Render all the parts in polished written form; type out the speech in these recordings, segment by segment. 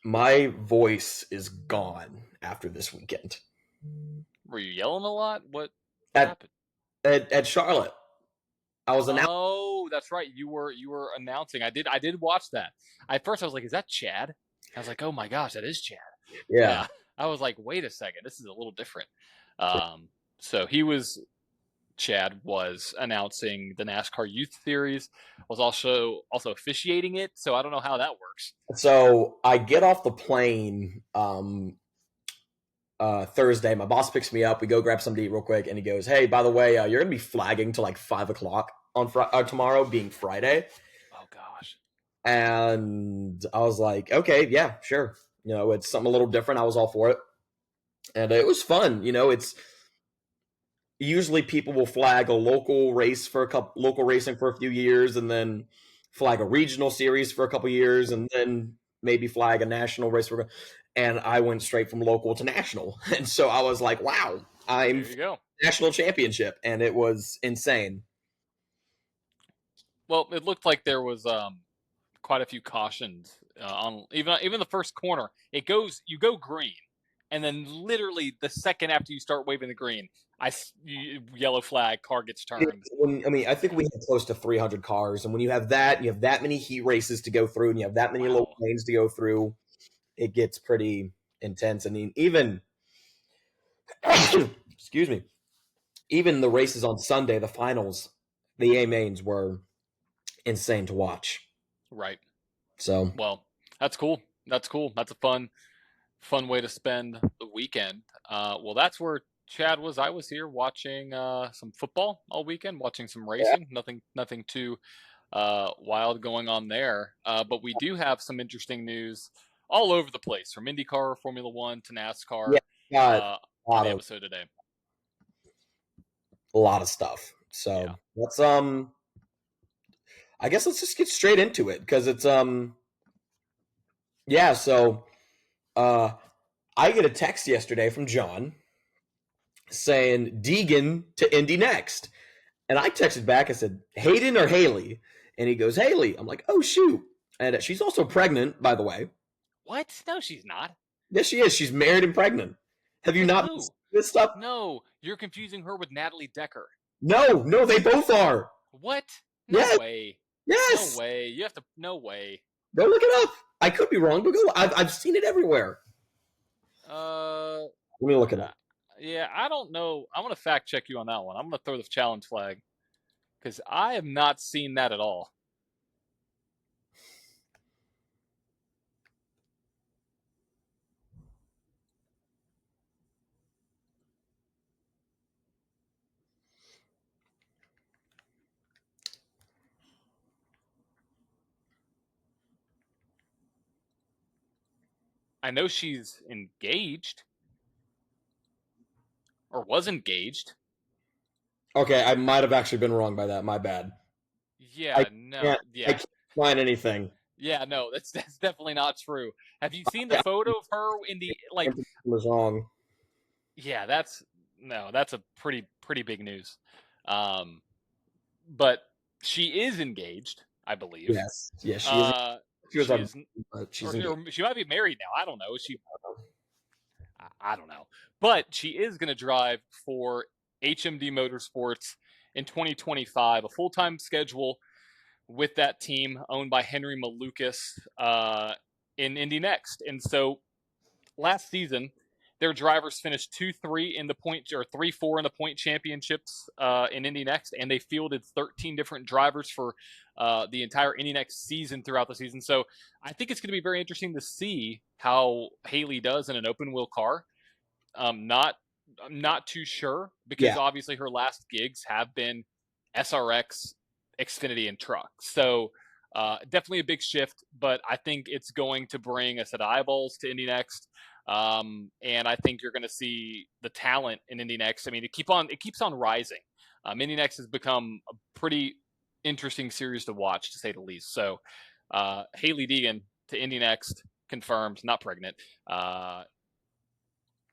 My voice is gone after this weekend. Were you yelling a lot? What At happened? at Charlotte, I was announced. Oh, that's right. You were announcing. I did watch that. At first, I was like, "Is that Chad?" I was like, "Oh my gosh, that is Chad." Yeah. Yeah. I was like, "Wait a second, this is a little different." Um, so Chad was announcing the NASCAR Youth Series, was also officiating it. So I don't know how that works. So I get off the plane Thursday. My boss picks me up. We go grab something to eat real quick, and he goes, "Hey, by the way, you're gonna be flagging till like 5 o'clock on tomorrow, being Friday." Oh gosh. And I was like, "Okay, yeah, sure. It's something a little different." I was all for it, and it was fun. It's usually people will flag a local racing for a few years, and then flag a regional series for a couple years, and then maybe flag a national race and I went straight from local to national. And so I was like, wow, I'm There you go. national championship, and it was insane. Well, it looked like there was quite a few cautions on even the first corner. You go green, and then literally the second after you start waving the green, yellow flag, car gets turned. I think we had close to 300 cars, and when you have that, you have that many heat races to go through, and you have that many local Wow. lanes to go through, it gets pretty intense. I mean, even excuse me, even the races on Sunday, the finals, the A mains were insane to watch. Right. So Well, that's cool. That's cool. That's a fun way to spend the weekend. Well, that's where Chad was. I was here watching some football all weekend, watching some yeah, racing. Nothing too wild going on there. But we do have some interesting news all over the place, from IndyCar, Formula One to yeah, NASCAR got uh, a on lot the of episode today. stuff. So Yeah. I guess let's just get straight into it because it's yeah. So uh, I get a text yesterday from John saying Deegan to IndyNext, and I texted back. I said Hayden or Haley, and he goes Haley. I'm like, oh shoot, and she's also pregnant, by the way. What? No, she's not. Yes, she is. She's married and pregnant. Have you With not who? this stuff? No, you're confusing her with Natalie Decker. No, no, they both are. What? No Yes, way. No yes. way. You have to. No way. Go look it up. I could be wrong, but go. I've seen it everywhere. Uh, Let me look it up. yeah, I don't know. I'm gonna fact check you on that one. I'm gonna throw the challenge flag because I have not seen that at all. I know she's engaged or was engaged. Okay, I might have actually been wrong by that. My bad. I Yeah, no, can't. I yeah, can't find anything. yeah, no. That's definitely not true. Have you seen the I photo of her in the like? was wrong. Yeah, that's no, that's a pretty big news. Um, but she is engaged, I believe. Yes, yes, she is. Uh, She was she on, is, but she's engaged. or she might be married now. I don't know. I don't know, but she is going to drive for HMD Motorsports in 2025, a full time schedule with that team owned by Henry Malukas in IndyNext. And so last season, their drivers finished 2-3 in the point, or 3-4 in the point championships in IndyNext, and they fielded 13 different drivers for the entire IndyNext season throughout the season. So I think it's going to be very interesting to see how Hailie does in an open wheel car. Not I'm not too sure because Yeah, obviously her last gigs have been SRX, Xfinity, and truck. So definitely a big shift, but I think it's going to bring a set of eyeballs to IndyNext. And I think you're going to see the talent in IndyNext. I mean, it keeps on rising. IndyNext has become a pretty interesting series to watch, to say the least. So, Hailie Deegan to IndyNext confirmed, not pregnant.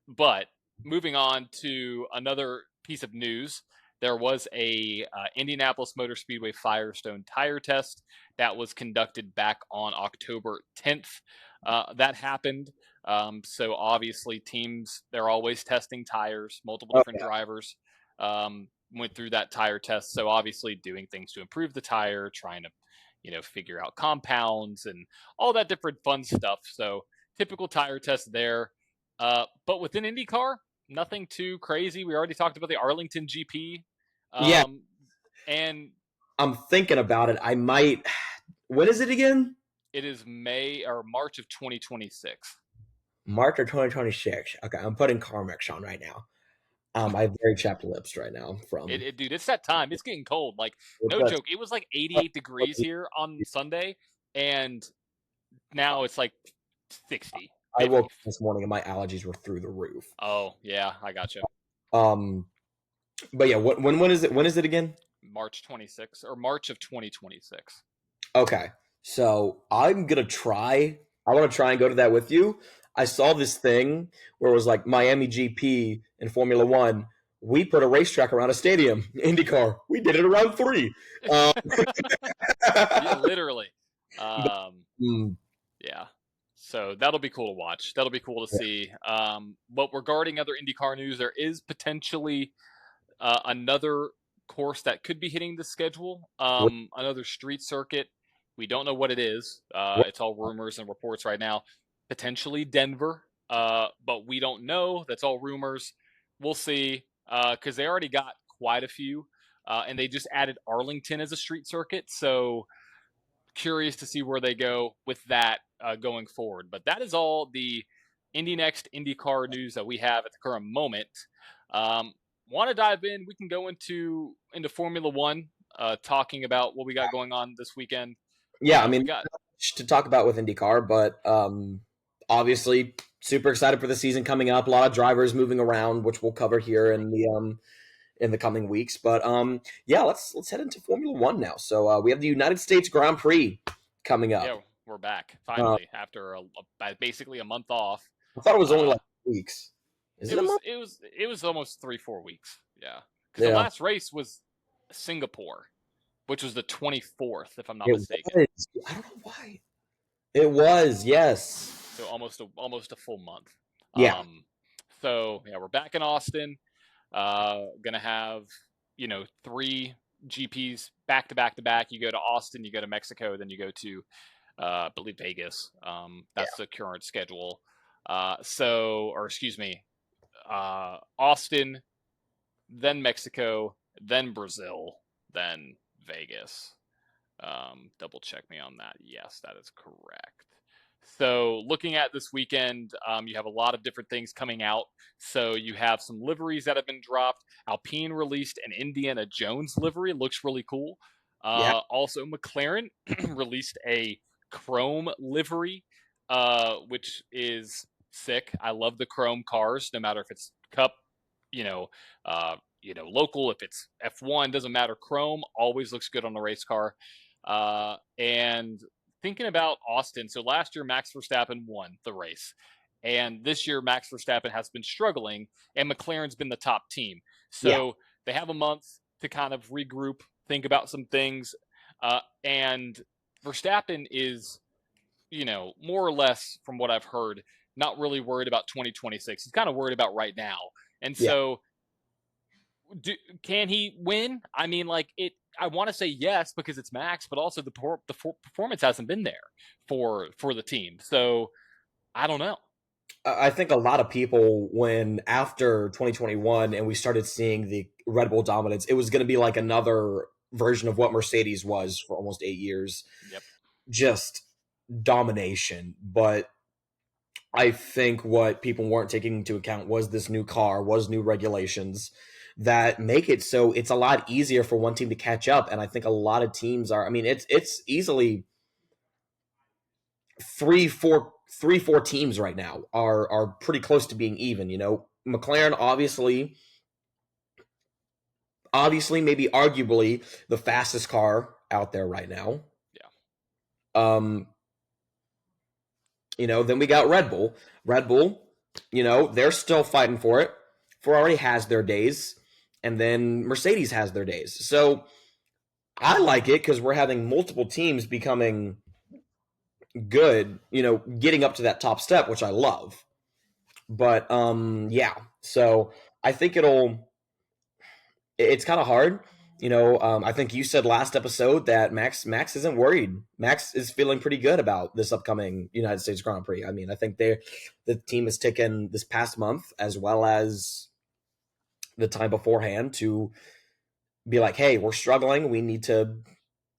But moving on to another piece of news, there was a Indianapolis Motor Speedway Firestone tire test that was conducted back on October 10th. That happened. So obviously, teams, they're always testing tires. Multiple Oh different yeah, drivers went through that tire test. So obviously, doing things to improve the tire, trying to, figure out compounds and all that different fun stuff. So typical tire test there. But within IndyCar, nothing too crazy. We already talked about the Arlington GP. yeah. Um, and I'm thinking about it. I might. When is it again? it is May or March of 2026. March of 2026. Okay, I'm putting Carmex on right now. I have very chapped lips right now from. Dude, it's that time. It's getting cold. Like, no That's, joke. It was like 88 degrees here on Sunday, and now it's like 60, I woke 50. up this morning and my allergies were through the roof. Oh, yeah, I gotcha. Um, but yeah, when is it? When is it again? March 26 or March of 2026. Okay, so I'm gonna try. I want to try and go to that with you. I saw this thing where it was like Miami GP and Formula One. We put a racetrack around a stadium. IndyCar, we did it around three. Um, Yeah, literally. but, Um, mm, yeah. So that'll be cool to watch. That'll be cool to yeah. see. But regarding other IndyCar news, there is potentially another course that could be hitting the schedule, another street circuit. We don't know what it is. It's all rumors and reports right now. Potentially Denver, but we don't know. That's all rumors. We'll see, because they already got quite a few, and they just added Arlington as a street circuit. So curious to see where they go with that going forward. But that is all the IndyNext IndyCar news that we have at the current moment. Um, Want to dive in? We can go into Formula One, talking about what we got going on this weekend. Yeah, I mean, We got not much to talk about with IndyCar, but obviously super excited for the season coming up. A lot of drivers moving around, which we'll cover here in the coming weeks. But yeah, let's head into Formula One now. So we have the United States Grand Prix coming up. yeah, we're back Uh, finally after basically a month off. I thought it was only Uh, like weeks. Is it it a was month? it was it was almost 3-4 weeks. Yeah, because the Yeah, last race was Singapore, which was the 24th, if I'm not it mistaken. was. I don't know why. It was. Yes. So almost a full month. Yeah. Um, so yeah, we're back in Austin. Gonna have 3 GPs back to back to back. You go to Austin, you go to Mexico, then you go to I believe Vegas. Yeah. That's the current schedule. Or excuse me, Austin, then Mexico, then Brazil, then Vegas. Double check me on that. Yes, that is correct. So, looking at this weekend, you have a lot of different things coming out. So, you have some liveries that have been dropped. Alpine released an Indiana Jones livery, looks really cool. Yeah. Also, McLaren released a chrome livery, which is sick. I love the chrome cars, no matter if it's Cup, you know, local. If it's F1, doesn't matter. Chrome always looks good on a race car. And thinking about Austin, so last year Max Verstappen won the race, and this year Max Verstappen has been struggling, and McLaren's been the top team. Yeah. So they have a month to kind of regroup, think about some things, and Verstappen is, more or less from what I've heard, not really worried about 2026. He's kind of worried about right now, and Yeah. so can he win? I mean, like it. I want to say yes because it's Max, but also the performance hasn't been there for the team. So I don't know. I think a lot of people, when after 2021 and we started seeing the Red Bull dominance, it was going to be like another version of what Mercedes was for almost 8 years, Yep. just domination. But I think what people weren't taking into account was this new car, was new regulations that make it so it's a lot easier for one team to catch up. And I think a lot of teams are. I mean, it's easily four teams right now are pretty close to being even. You know, McLaren obviously, maybe arguably the fastest car out there right now. Yeah. Um, then we got Red Bull. Red Bull, they're still fighting for it. Ferrari has their days, and then Mercedes has their days. So I like it because we're having multiple teams becoming good, getting up to that top step, which I love. But yeah, so I think it's kind of hard. I think you said last episode that Max isn't worried. Max is feeling pretty good about this upcoming United States Grand Prix. I mean, I think the team has taken this past month as well as the time beforehand to be like, hey, we're struggling. We need to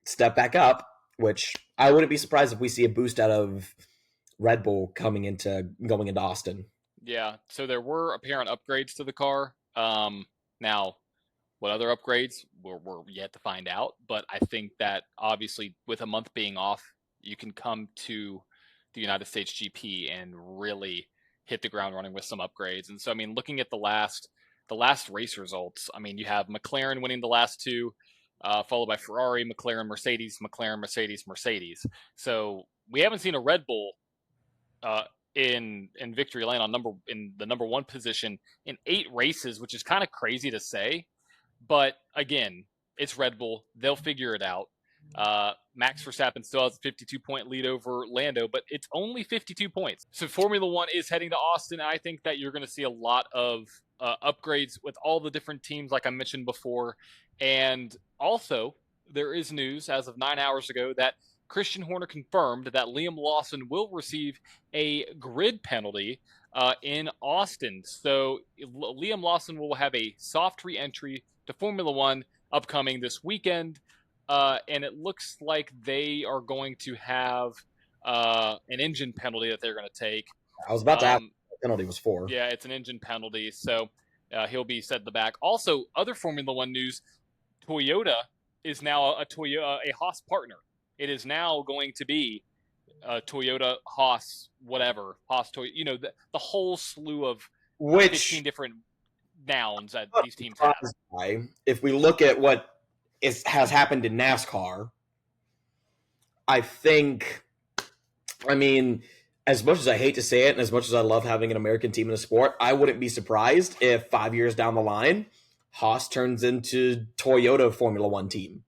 step back up, which I wouldn't be surprised if we see a boost out of Red Bull going into Austin. Yeah, so there were apparent upgrades to the car. Now, what other upgrades we're yet to find out, but I think that obviously with a month being off, you can come to the United States GP and really hit the ground running with some upgrades. And so, I mean, looking at the last race results, I mean, you have McLaren winning the last two, followed by Ferrari, McLaren, Mercedes, McLaren, Mercedes, Mercedes. So we haven't seen a Red Bull uh, in victory lane in the number one position in 8 races, which is kind of crazy to say. But again, it's Red Bull. They'll figure it out. Max Verstappen still has a 52-point lead over Lando, but it's only 52 points. So Formula One is heading to Austin. And I think that you're going to see a lot of upgrades with all the different teams, like I mentioned before. And also, there is news as of 9 hours ago that Christian Horner confirmed that Liam Lawson will receive a grid penalty in Austin. So Liam Lawson will have a soft re-entry to Formula One upcoming this weekend. And it looks like they are going to have an engine penalty that they're going to take. I was about to ask what the penalty was for. Yeah, it's an engine penalty. So he'll be set in the back. Also, other Formula One news, Toyota is now a Haas partner. It is now going to be Toyota, Haas, whatever, Haas, Toyota, the whole slew of 15 different nouns that these teams have. If we look at what has happened in NASCAR, I mean, as much as I hate to say it and as much as I love having an American team in a sport, I wouldn't be surprised if 5 years down the line, Haas turns into Toyota Formula One team.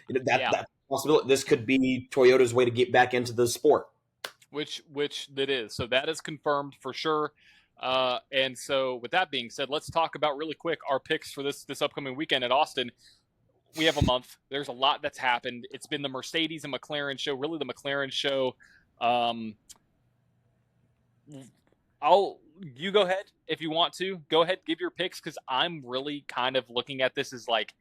That's possibility. This could be Toyota's way to get back into the sport. Which that is. So that is confirmed for sure. And so with that being said, let's talk about really quick our picks for this upcoming weekend at Austin. We have a month. There's a lot that's happened. It's been the Mercedes and McLaren show, really the McLaren show. You go ahead if you want to. Go ahead, give your picks, because I'm really kind of looking at this as like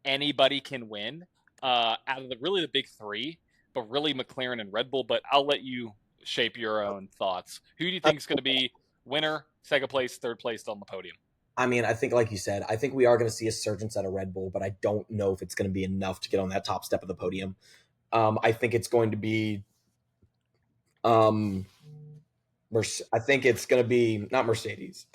anybody can win out of the big three, but really McLaren and Red Bull. But I'll let you shape your own thoughts. Who do you think is going to be winner, second place, third place on the podium? I mean, I think, like you said, I think we are going to see a surgence at a Red Bull, but I don't know if it's going to be enough to get on that top step of the podium. I think it's going to be, I think it's going to be not Mercedes.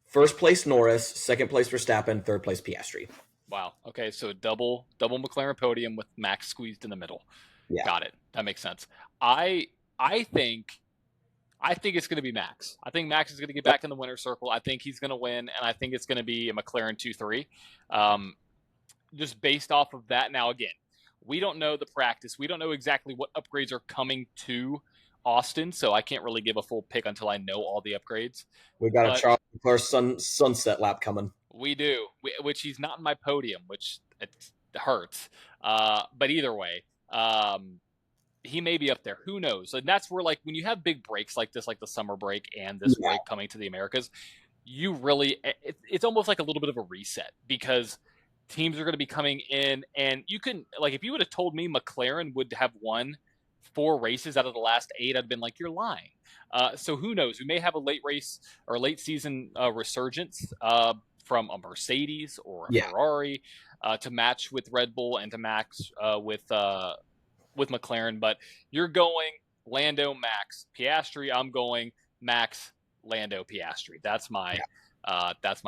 First place Norris, second place Verstappen, third place Piastri. Wow. Okay, so double McLaren podium with Max squeezed in the middle. Yeah. Got it. That makes sense. I think it's going to be Max. I think Max is going to get back in the winner's circle. I think he's going to win, and I think it's going to be a McLaren 2-3. Just based off of that. Now, again, we don't know the practice. We don't know exactly what upgrades are coming to Austin, so I can't really give a full pick until I know all the upgrades. We got a Charles Leclerc sunset lap coming. We do, which he's not in my podium, which it hurts. But either way, he may be up there. Who knows? And that's where, like, when you have big breaks like this, like the summer break and this break coming to the Americas, you really, it's almost like a little bit of a reset, because teams are going to be coming in, and you can, like, if you would have told me McLaren would have won 4 races out of the last 8, I'd have been like, you're lying. So who knows? We may have a late race or late season resurgence from a Mercedes or a Ferrari to match with Red Bull and to match with McLaren. But you're going Lando, Max, Piastri. I'm going Max, Lando, Piastri. That's my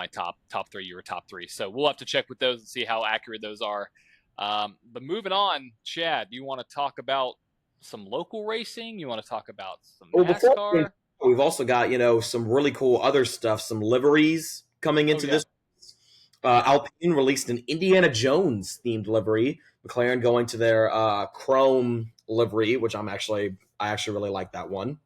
top 3. Your top 3. So we'll have to check with those and see how accurate those are. But moving on, Chad, do you want to talk about some local racing? You want to talk about some NASCAR? We've also got, some really cool other stuff, some liveries coming into this. Alpine released an Indiana Jones themed livery. McLaren going to their chrome livery, which I actually really like that one.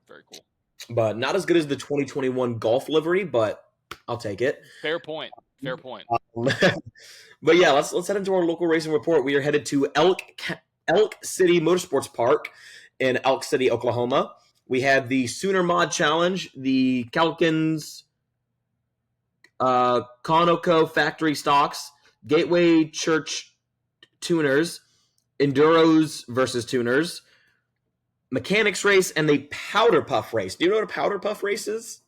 Very cool. But not as good as the 2021 Golf livery, but I'll take it. Fair point. Fair point. But yeah, let's head into our local racing report. We are headed to Elk City Motorsports Park in Elk City, Oklahoma. We have the Sooner Mod Challenge, the Calkins Conoco Factory Stocks, Gateway Church Tuners, Enduros versus Tuners, Mechanics Race, and the Powder Puff Race. Do you know what a Powder Puff Race is?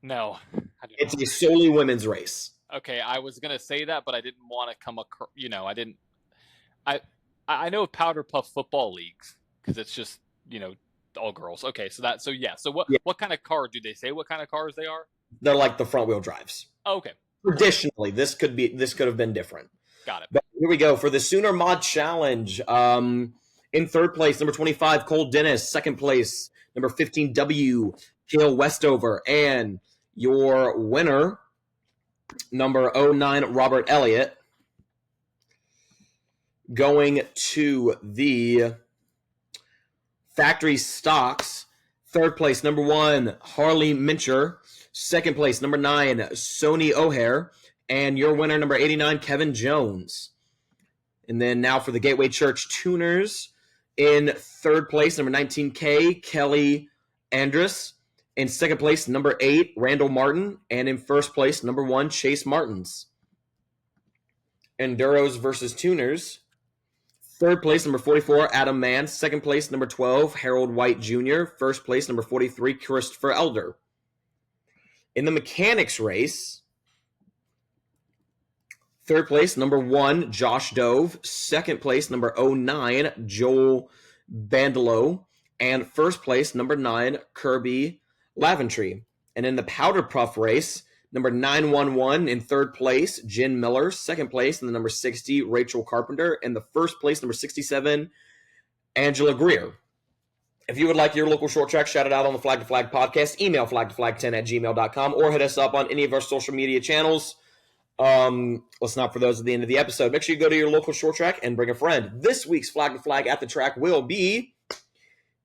No, I do It's not. a solely women's race. Okay, I was gonna say that, but I didn't want to come across. I didn't. I know of powder puff football leagues because it's just all girls. Okay, so yeah. So Yeah, what kind of car do they say? What kind of cars they are? they're like the front wheel drives. Oh, okay, Traditionally, this could have been different. got it. But here we go for the Sooner Mod Challenge. In third place, number 25, Cole Dennis. Second place, number 15, W. Kale Westover. And your winner, number 09, Robert Elliott. Going to the factory stocks. Third place, number 1, Harley Mincher. Second place, number 9, Sony O'Hare. And your winner, number 89, Kevin Jones. And then now for the Gateway Church Tuners. In third place, number 19K, Kelly Andrus. In second place, number 8, Randall Martin. And in first place, number 1, Chase Martins. Enduros versus Tuners. Third place, number 44, Adam Mann. Second place, number 12, Harold White Jr. First place, number 43, Christopher Elder. In the Mechanics Race, third place, number 1, Josh Dove. Second place, number 09, Joel Bandelow. And first place, number 9, Kirby Laventry. And in the Powder Puff Race, number 911 in third place, Jen Miller. Second place, in the number 60, Rachel Carpenter. And the first place, number 67, Angela Greer. If you would like your local short track shouted out on the Flag to Flag podcast, email flagtoflag10@gmail.com or hit us up on any of our social media channels. Listen out for those at the end of the episode. Make sure you go to your local short track and bring a friend. This week's Flag to Flag at the track will be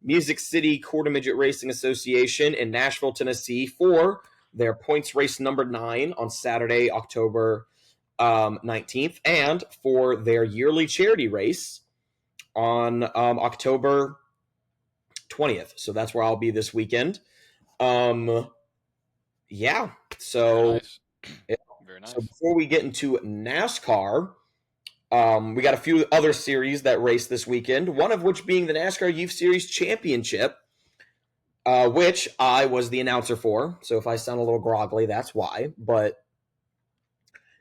Music City Quarter Midget Racing Association in Nashville, Tennessee for their points race number 9 on Saturday, October 19th, and for their yearly charity race on October 20th. So that's where I'll be this weekend. Yeah. So, nice. Yeah. Very nice. So before we get into NASCAR, we got a few other series that race this weekend, one of which being the NASCAR Youth Series Championship, which I was the announcer for. So if I sound a little groggly, that's why. But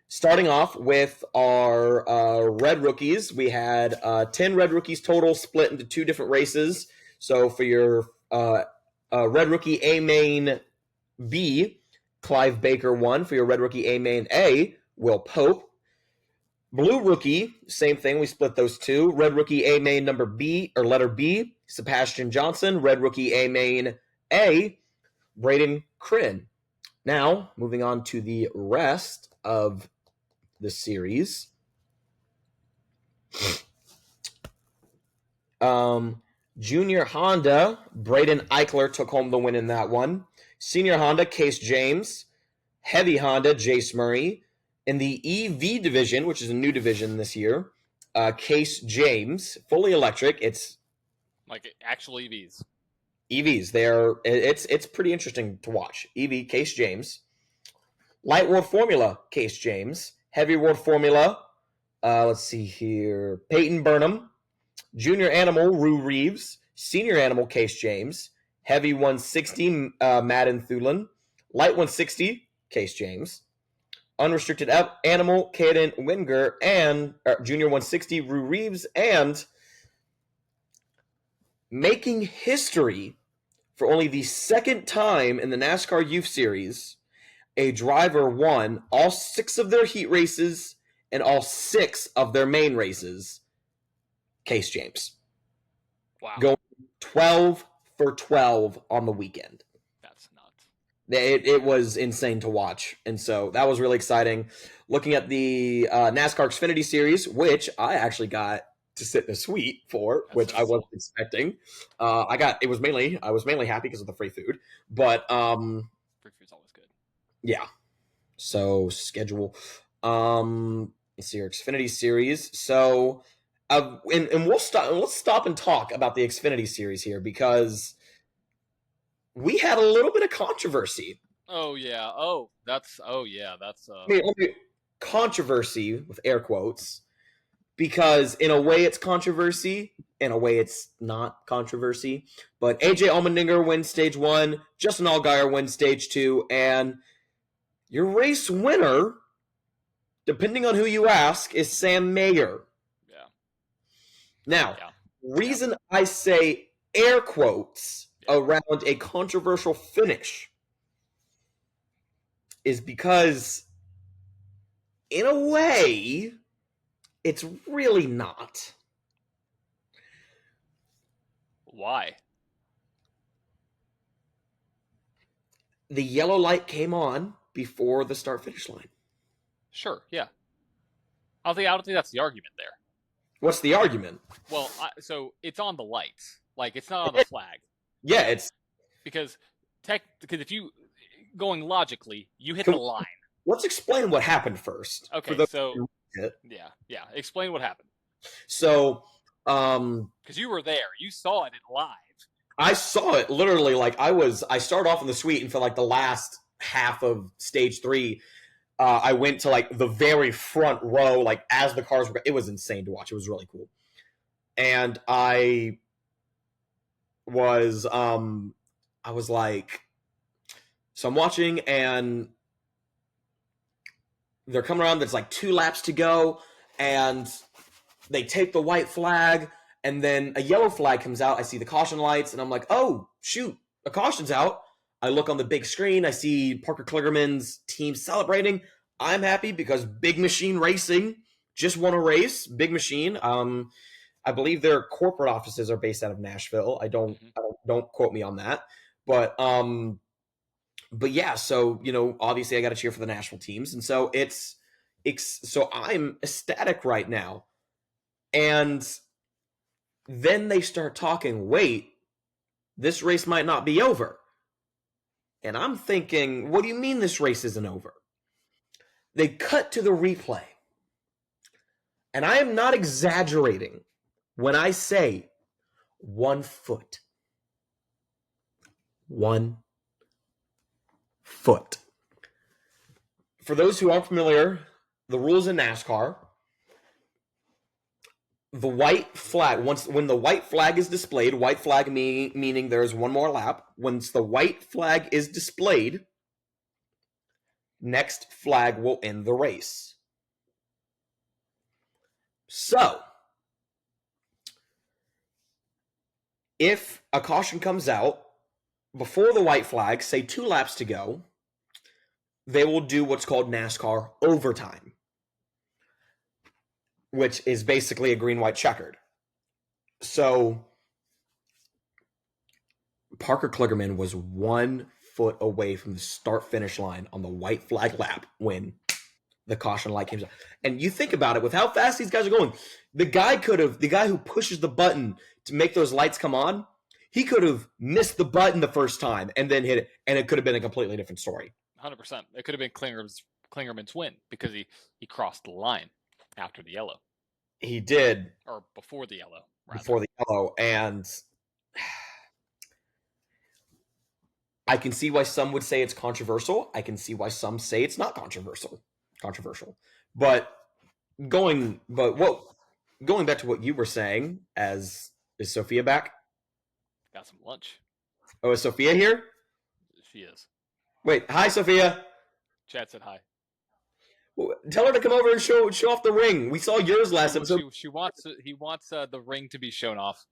starting off with our Red Rookies, we had 10 Red Rookies total split into 2 different races. So for your Red Rookie A Main B, Clive Baker won. For your Red Rookie A Main A, Will Pope. Blue Rookie, same thing. We split those 2. Red Rookie A Main number B, or letter B, Sebastian Johnson. Red Rookie A Main A, Braden Crin. Now, moving on to the rest of the series. Junior Honda, Braden Eichler took home the win in that one. Senior Honda, Case James. Heavy Honda, Jace Murray. In the EV division, which is a new division this year, Case James, fully electric. It's like actual EVs. EVs. It's pretty interesting to watch. EV, Case James. Light World Formula, Case James. Heavy World Formula, let's see here, Peyton Burnham. Junior Animal, Rue Reeves. Senior Animal, Case James. Heavy 160, Madden Thulin. Light 160, Case James. Unrestricted Animal, Caden Winger, and Junior 160, Rue Reeves. And making history for only the second time in the NASCAR Youth Series, a driver won all 6 of their heat races and all 6 of their main races. Case James. Wow. Going 12 for 12 on the weekend. That's nuts. It was insane to watch, and so that was really exciting. Looking at the NASCAR Xfinity Series, which I actually got to sit in the suite for, That's which so I cool. wasn't expecting. I was mainly happy because of the free food, but Free food's always good. yeah. So schedule, let's see your Xfinity Series. So, and we'll stop. Let's stop and talk about the Xfinity Series here because we had a little bit of controversy. Oh yeah. Oh, that's. Oh yeah. That's. Controversy with air quotes because in a way it's controversy, in a way it's not controversy. But AJ Allmendinger wins stage 1, Justin Allgaier wins stage 2, and your race winner, depending on who you ask, is Sam Mayer. Yeah. Now, Yeah. reason I say air quotes Yeah. around a controversial finish is because in a way it's really not. Why? The yellow light came on before the start finish line. Sure. Yeah. I don't think that's the argument there. What's the argument? Well, so it's on the lights. Like it's not on the flag. Yeah, it's because if you going logically, you hit can, the line. let's explain what happened first. Okay, so explain what happened. So, because you were there, you saw it live. I saw it literally. Like I started off in the suite, and for like the last half of stage 3, I went to like the very front row, like as the cars were. It was insane to watch. It was really cool, and I was like, so I'm watching, and they're coming around. There's like 2 laps to go, and they take the white flag, and then a yellow flag comes out. I see the caution lights, and I'm like, oh, shoot, a caution's out. I look on the big screen. I see Parker Kligerman's team celebrating. I'm happy because Big Machine Racing just won a race. Big Machine. I believe their corporate offices are based out of Nashville. Don't quote me on that. But yeah, so obviously I got to cheer for the national teams, and so so I'm ecstatic right now. And then they start talking, wait, this race might not be over. And I'm thinking, what do you mean this race isn't over? They cut to the replay. And I am not exaggerating when I say 1 foot. 1 foot. For those who aren't familiar, the rules in NASCAR, the white flag, when the white flag is displayed, white flag meaning there's one more lap. Once the white flag is displayed, next flag will end the race. So, if a caution comes out before the white flag, say 2 laps to go, they will do what's called NASCAR overtime, which is basically a green-white checkered. So, Parker Kligerman was 1 foot away from the start-finish line on the white flag lap when the caution light came out. And you think about it, with how fast these guys are going, the guy who pushes the button to make those lights come on, he could have missed the button the first time and then hit it, and it could have been a completely different story. 100%. It could have been Kligerman's win because he crossed the line after the yellow. He did. Or before the yellow, rather. Before the yellow, and I can see why some would say it's controversial. I can see why some say it's not controversial. But going back to what you were saying, is Sophia back? Got some lunch. Oh, is Sophia here? She is. Wait, hi, Sophia. Chad said hi. Well, tell her to come over and show off the ring. We saw yours last episode. He wants the ring to be shown off.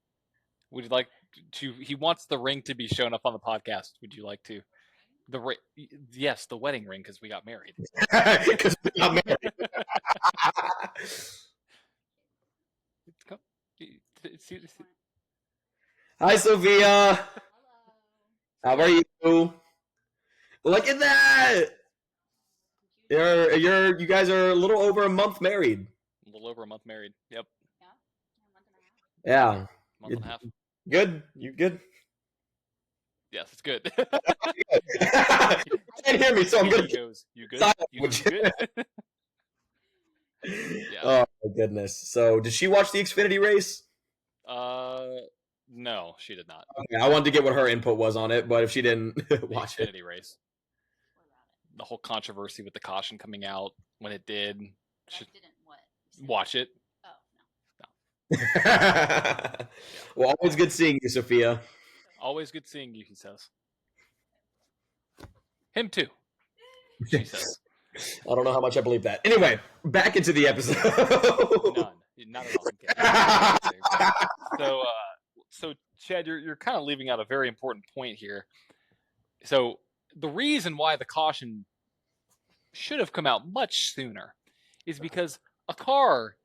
Would you like to? He wants the ring to be shown up on the podcast. Would you like to? Yes, the wedding ring because we got married. Because we got married. Hi, Sophia. How are you? Look at that. You guys are a little over a month married. A little over a month married. Yep. Yeah. Month and a half. Good. You good? Yes, it's good. You can't hear me, so I'm He good. goes, you good? You good? Yeah. Oh my goodness. So, did she watch the Xfinity race? No, she did not. Okay, I wanted to get what her input was on it, but if she didn't watch The Xfinity race. The whole controversy with the caution coming out when it did. She didn't what? Watch it. it. Well, always good seeing you, Sophia. Always good seeing you, he says. Him too, she says. I don't know how much I believe that. Anyway, back into the episode. None. Not at all. So Chad, you're kind of leaving out a very important point here. So the reason why the caution should have come out much sooner is because a car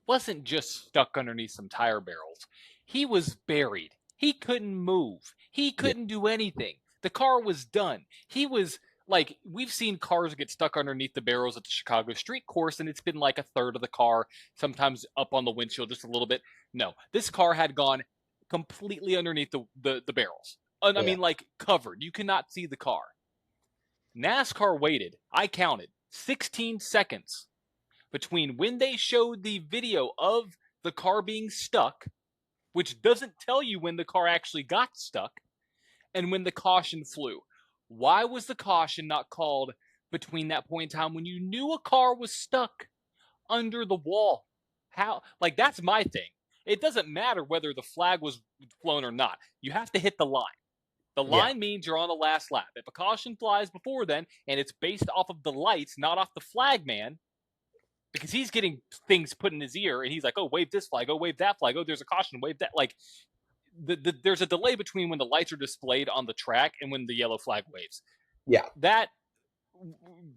wasn't just stuck underneath some tire barrels. He was buried. He couldn't move. He couldn't do anything. The car was done. He was like, we've seen cars get stuck underneath the barrels at the Chicago street course, and it's been like a third of the car, sometimes up on the windshield just a little bit. No, this car had gone completely underneath the barrels. I mean, like covered. You cannot see the car. NASCAR waited, I counted, 16 seconds between when they showed the video of the car being stuck, which doesn't tell you when the car actually got stuck, and when the caution flew. Why was the caution not called between that point in time when you knew a car was stuck under the wall? How? Like, that's my thing. It doesn't matter whether the flag was flown or not. You have to hit the line. The line means you're on the last lap. If a caution flies before then, and it's based off of the lights, not off the flag man, because he's getting things put in his ear, and he's like, oh, wave this flag, oh, wave that flag, oh, there's a caution, wave that. Like, there's a delay between when the lights are displayed on the track and when the yellow flag waves. Yeah. That,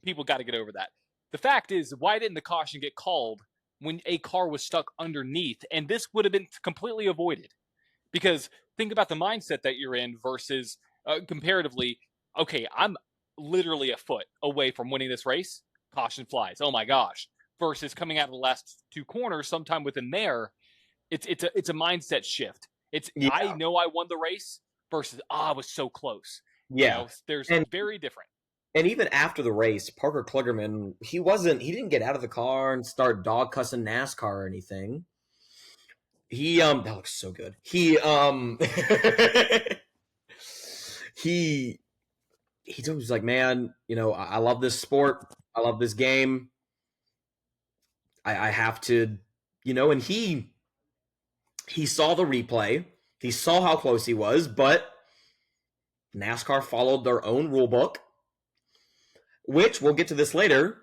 people got to get over that. The fact is, why didn't the caution get called when a car was stuck underneath? And this would have been completely avoided. Because think about the mindset that you're in versus comparatively, okay, I'm literally a foot away from winning this race. Caution flies. Oh my gosh. Versus coming out of the last two corners, sometime within there, it's a mindset shift. I know I won the race versus I was so close. Yeah. You know, there's very different. And even after the race, Parker Kligerman, he didn't get out of the car and start dog cussing NASCAR or anything. That looks so good. He was like, man, you know, I love this sport. I love this game. I have to, you know, and he saw the replay. He saw how close he was, but NASCAR followed their own rule book, which we'll get to this later.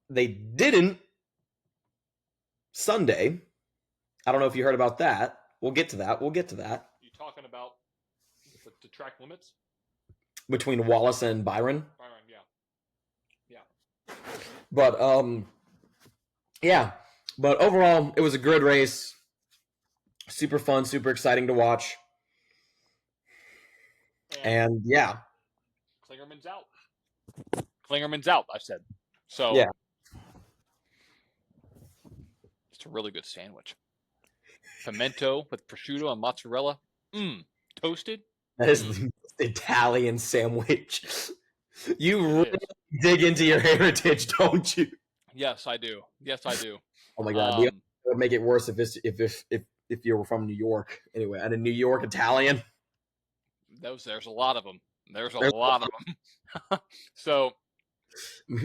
They didn't Sunday. I don't know if you heard about that. We'll get to that. You talking about the track limits? Between Wallace and Byron? Byron, yeah. But, yeah. But overall, it was a good race. Super fun, super exciting to watch. And yeah. Klingerman's out, I said. So, yeah. It's a really good sandwich. Pimento with prosciutto and mozzarella. Toasted. That is the most Italian sandwich. You really dig into your heritage, don't you? Yes, I do. Oh my god, it would make it worse if you were from New York. Anyway, and a New York Italian. There's a lot of them. So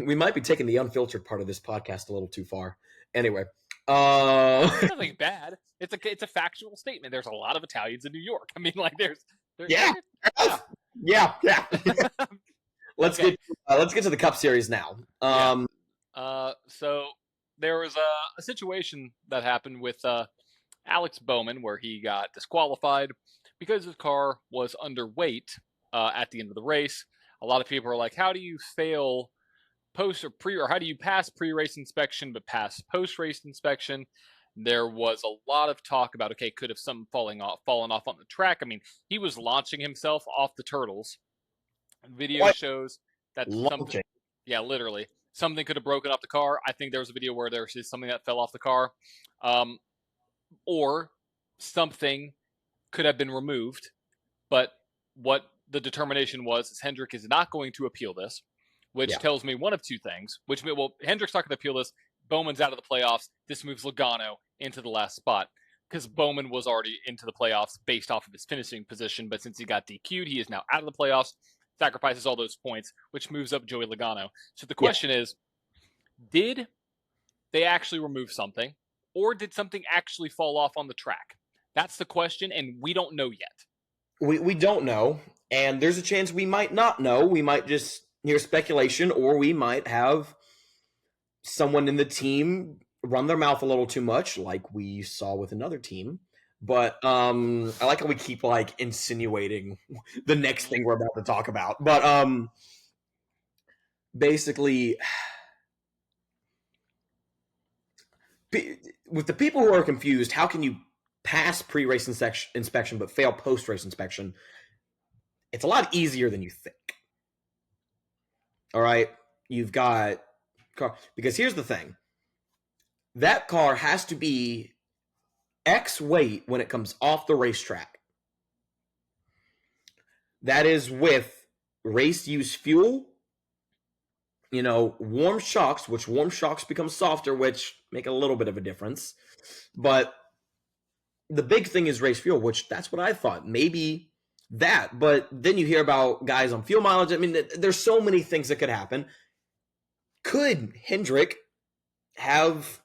we might be taking the unfiltered part of this podcast a little too far. Anyway, nothing bad. It's a factual statement. There's a lot of Italians in New York. I mean, like there's yeah. Let's get to the Cup Series now. So there was a situation that happened with Alex Bowman where he got disqualified because his car was underweight at the end of the race. A lot of people are like, how do you fail post or pre, or how do you pass pre-race inspection but pass post-race inspection? There was a lot of talk about, okay, could have something fallen off on the track. I mean, he was launching himself off the turtles Video Quite shows that something, launching. yeah, literally something could have broken off the car. I think there was a video where there's something that fell off the car, um, or something could have been removed. But what the determination was is Hendrick is not going to appeal this, which Yeah. tells me one of two things. Well, Hendrick's not going to appeal this. Bowman's out of the playoffs. This moves Logano into the last spot because Bowman was already into the playoffs based off of his finishing position. But since he got DQ'd, he is now out of the playoffs, sacrifices all those points, which moves up Joey Logano. So the Yeah. question is, did they actually remove something, or did something actually fall off on the track? That's the question, and we don't know yet. We don't know, and there's a chance we might not know. We might just hear speculation, or we might have someone in the team run their mouth a little too much, like we saw with another team. But I like how we keep like insinuating the next thing we're about to talk about. But basically, with the people who are confused, how can you pass pre-race inspection but fail post-race inspection? It's a lot easier than you think. All right, you've got car, because here's the thing: that car has to be X weight when it comes off the racetrack. That is with race use fuel, warm shocks, which warm shocks become softer, which make a little bit of a difference. But the big thing is race fuel, which that's what I thought. Maybe that. But then you hear about guys on fuel mileage. I mean, there's so many things that could happen. Could Hendrick have,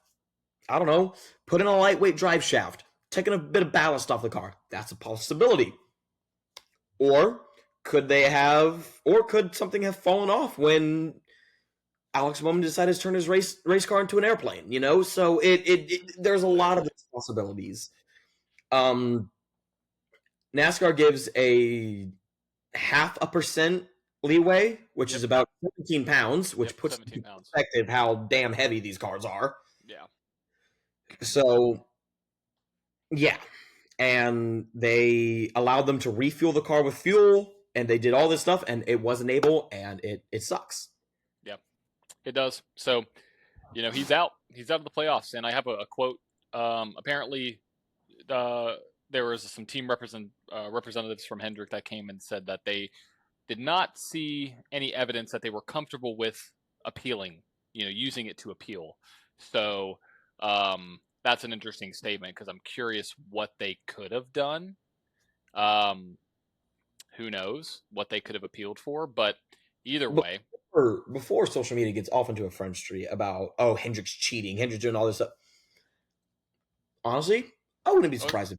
I don't know, put in a lightweight drive shaft, taking a bit of ballast off the car? That's a possibility. Or could something have fallen off when Alex Bowman decided to turn his race car into an airplane? So there's a lot of possibilities. NASCAR gives a 0.5% leeway, which is about 17 pounds, which puts 17 into pounds. perspective how damn heavy these cars are. Yeah. So, yeah. And they allowed them to refuel the car with fuel, and they did all this stuff, and it wasn't able, and it sucks. Yeah, it does. So, he's out. He's out of the playoffs. And I have a quote. Apparently, there was some team representatives from Hendrick that came and said that they did not see any evidence that they were comfortable with appealing, using it to appeal. So that's an interesting statement because I'm curious what they could have done. Who knows what they could have appealed for, but either way. Before social media gets off into a frenzy about, Hendrick's cheating, Hendrick's doing all this stuff. Honestly, I wouldn't be surprised if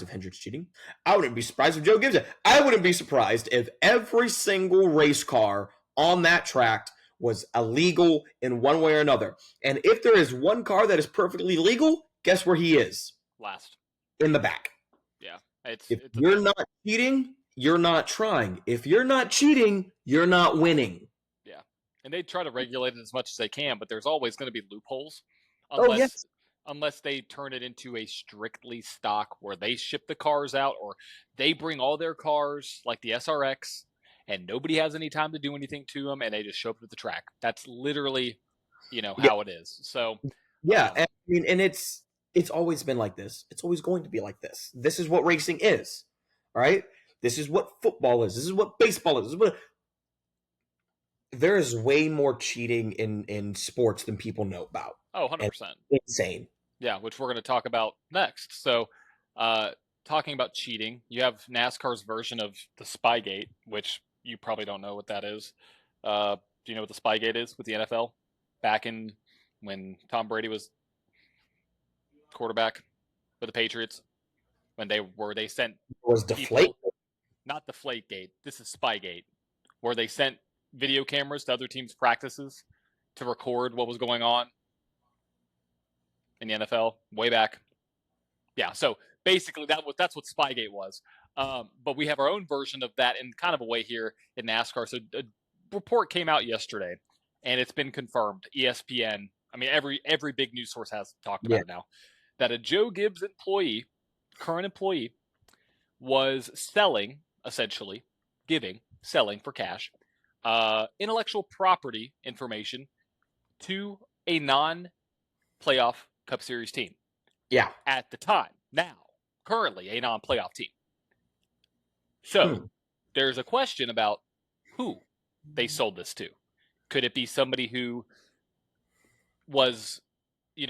Hendrick's cheating. I wouldn't be surprised if Joe Gibbs did. I wouldn't be surprised if every single race car on that track was illegal in one way or another. And if there is one car that is perfectly legal, guess where he is? Last. In the back. Yeah. If you're not cheating, you're not trying. If you're not cheating, you're not winning. Yeah. And they try to regulate it as much as they can, but there's always going to be loopholes Yes. unless they turn it into a strictly stock where they ship the cars out or they bring all their cars like the SRX and nobody has any time to do anything to them and they just show up at the track. That's literally, how it is. So, yeah, and it's always been like this. It's always going to be like this. This is what racing is. All right? This is what football is. This is what baseball is. There is way more cheating in sports than people know about. 100%. And insane. Yeah, which we're going to talk about next. So, talking about cheating, you have NASCAR's version of the SpyGate, which you probably don't know what that is. Do you know what the SpyGate is with the NFL? Back in when Tom Brady was quarterback for the Patriots, when they sent Was deflate. Not Deflategate. This is SpyGate, where they sent video cameras to other teams' practices to record what was going on in the NFL way back. Yeah, so basically that's what SpyGate was. But we have our own version of that in kind of a way here in NASCAR. So a report came out yesterday, and it's been confirmed. ESPN, I mean every big news source has talked about it now, that a Joe Gibbs current employee, was selling, essentially, giving selling for cash intellectual property information to a non-playoff Cup Series team. Yeah. At the time, now, currently a non-playoff team. So there's a question about who they sold this to. Could it be somebody who was,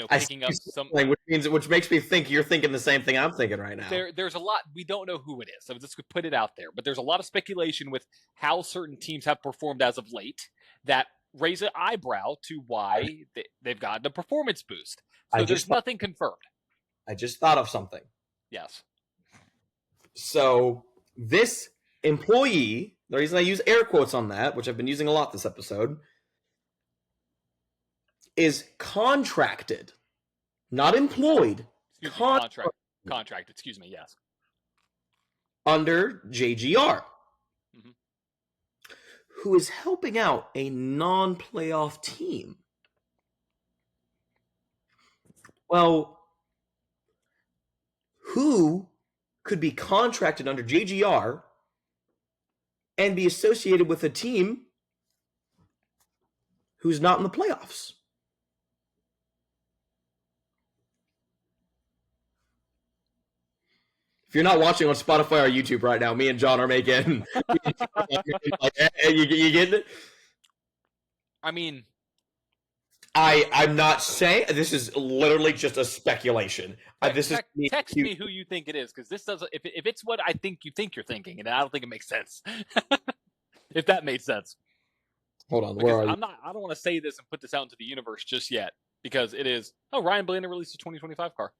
picking up some, which makes me think you're thinking the same thing I'm thinking right now. There's a lot, we don't know who it is. So let's put it out there. But there's a lot of speculation with how certain teams have performed as of late that raise an eyebrow to why they've gotten a performance boost. So there's nothing confirmed. I just thought of something. Yes. So this employee, the reason I use air quotes on that, which I've been using a lot this episode, is contracted, not employed. Contract, excuse me, yes. Under JGR, who is helping out a non-playoff team. Well, who could be contracted under JGR and be associated with a team who's not in the playoffs? If you're not watching on Spotify or YouTube right now, me and John are making. You getting it? I mean, I'm not saying this is literally just a speculation. Text me who you think it is, because this doesn't. If it's what I think you're thinking, and I don't think it makes sense. If that made sense. Hold on, where are you? I don't want to say this and put this out into the universe just yet, because it is. Oh, Ryan Blaney released a 2025 car.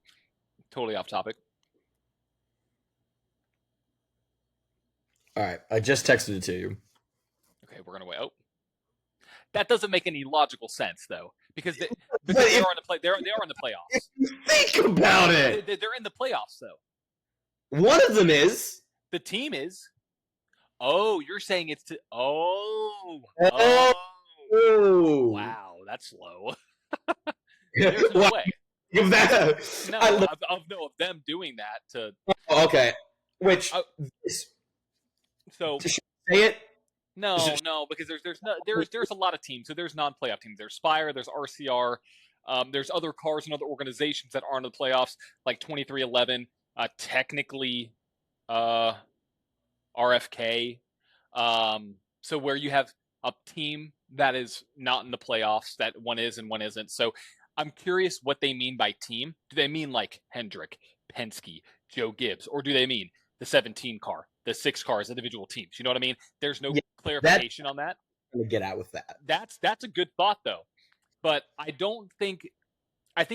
Totally off topic. All right, I just texted it to you. Okay, we're gonna wait. Oh, that doesn't make any logical sense though, because they are in the they are in the playoffs. Think about it. They're in the playoffs though. One of them is. The team is. Oh, you're saying it's to. Oh. Wow, that's low. There's no way. Give that. Of them doing that to. Okay, which. So say it. No, because there's a lot of teams. So there's non-playoff teams. There's Spire, there's RCR, there's other cars and other organizations that aren't in the playoffs, like 2311, technically RFK. So where you have a team that is not in the playoffs, that one is and one isn't. So I'm curious what they mean by team. Do they mean like Hendrick, Penske, Joe Gibbs, or do they mean the 17 car, the 6 cars, individual teams? You know what I mean? There's no clarification on that. I'm gonna get out with that. That's a good thought though, but I think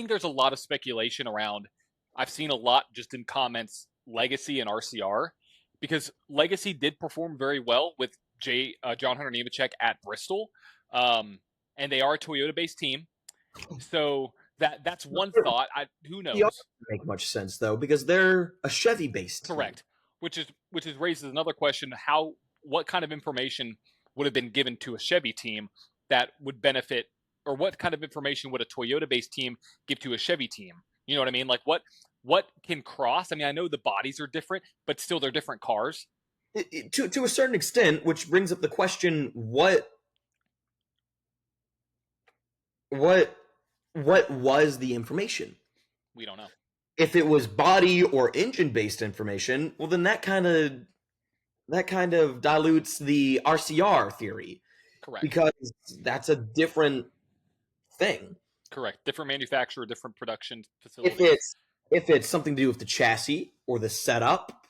there's a lot of speculation around. I've seen a lot just in comments, Legacy and RCR, because Legacy did perform very well with John Hunter Nemechek at Bristol, and they are a Toyota-based team. So that's one thought. Who knows? Doesn't make much sense though, because they're a Chevy-based team. Correct. Which raises another question: what kind of information would have been given to a Chevy team that would benefit, or what kind of information would a Toyota-based team give to a Chevy team? You know what I mean? Like what can cross? I mean, I know the bodies are different, but still they're different cars. To a certain extent, which brings up the question: what was the information? We don't know. If it was body or engine-based information, well, then that kind of dilutes the RCR theory. Correct. Because that's a different thing. Correct. Different manufacturer, different production facility. If it's something to do with the chassis or the setup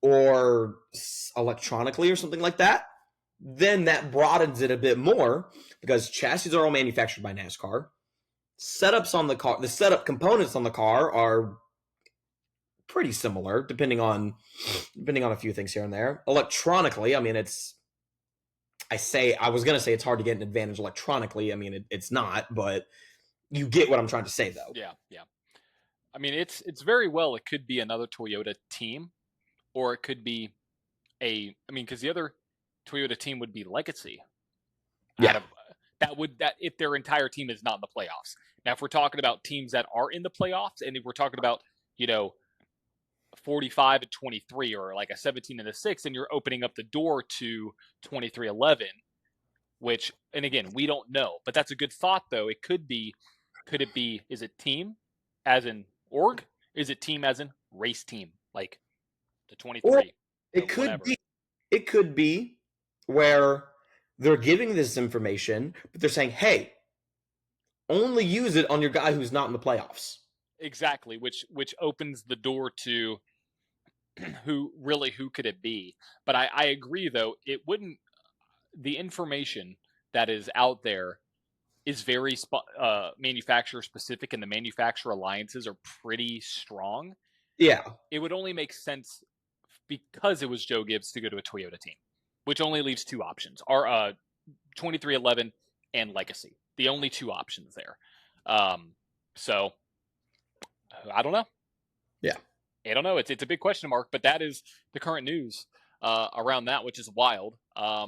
or electronically or something like that, then that broadens it a bit more, because chassis are all manufactured by NASCAR. Setups on the car, the setup components on the car are pretty similar, depending on a few things here and there. Electronically, I mean, I was going to say it's hard to get an advantage electronically. I mean, it's not, but you get what I'm trying to say, though. Yeah. I mean, it's very well, it could be another Toyota team, or it could be because the other Toyota team would be Legacy. Yeah. That if their entire team is not in the playoffs. Now, if we're talking about teams that are in the playoffs, and if we're talking about, 45 and 23, or like a 17 and a 6, and you're opening up the door to 23-11, which, and again, we don't know, but that's a good thought though. It could be, is it team as in org? Is it team as in race team? Like the Or 23, the it could whatever. be it could be where they're giving this information, but they're saying, "Hey, only use it on your guy who's not in the playoffs." Exactly, which opens the door to who could it be? But I agree though, it wouldn't, the information that is out there is very manufacturer specific, and the manufacturer alliances are pretty strong. Yeah. It would only make sense because it was Joe Gibbs to go to a Toyota team, which only leaves two options: are 2311 and Legacy. The only two options there. So I don't know. Yeah. I don't know. It's a big question mark, but that is the current news around that, which is wild. A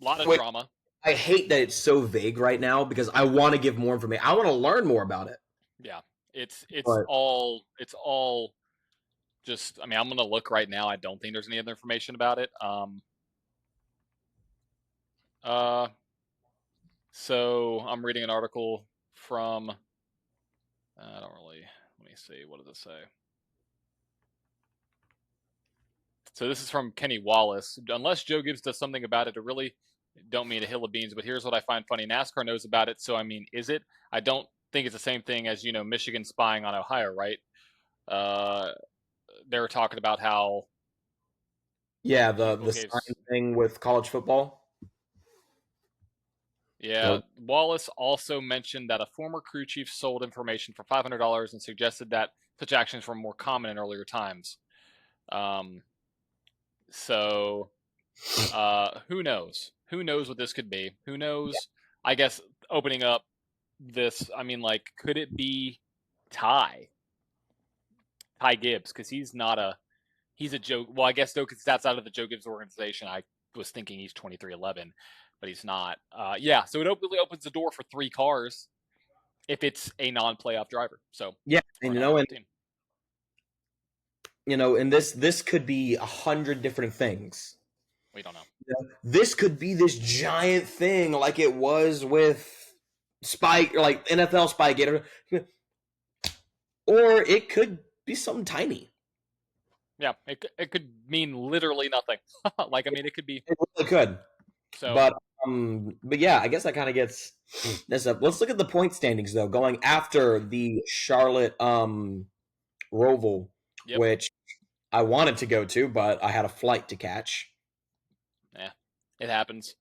lot of Wait, drama. I hate that it's so vague right now because I want to give more information. I want to learn more about it. Yeah, it's But all just. I mean, I'm gonna look right now. I don't think there's any other information about it. Uh, so I'm reading an article from. I don't really. Let me see. What does it say? So this is from Kenny Wallace. Unless Joe Gibbs does something about it, I really don't mean a hill of beans, but here's what I find funny. NASCAR knows about it, so I mean, is it? I don't think it's the same thing as, Michigan spying on Ohio, right? Uh, they were talking about how yeah, the people the gave. sign thing with college football. Yeah, Or Wallace also mentioned that a former crew chief sold information for $500 and suggested that such actions were more common in earlier times. Um, so who knows? Who knows what this could be? Who knows? I guess opening up this, I mean, like, could it be Ty Gibbs? Because he's a Joe. Well, I guess though, because that's out of the Joe Gibbs organization. I was thinking he's 2311, but he's not. Yeah, so it really opens the door for three cars if it's a non-playoff driver. So, yeah, or and non-playoff team. and this could be 100 different things. We don't know. This could be this giant thing like it was with Spike, like NFL SpyGate, or it could be something tiny. Yeah, it could mean literally nothing. Like, I mean, it could be. It really could. So, But yeah, I guess that kind of gets this up. Let's look at the point standings though, going after the Charlotte Roval, yep. which I wanted to go to, but I had a flight to catch. Yeah, it happens.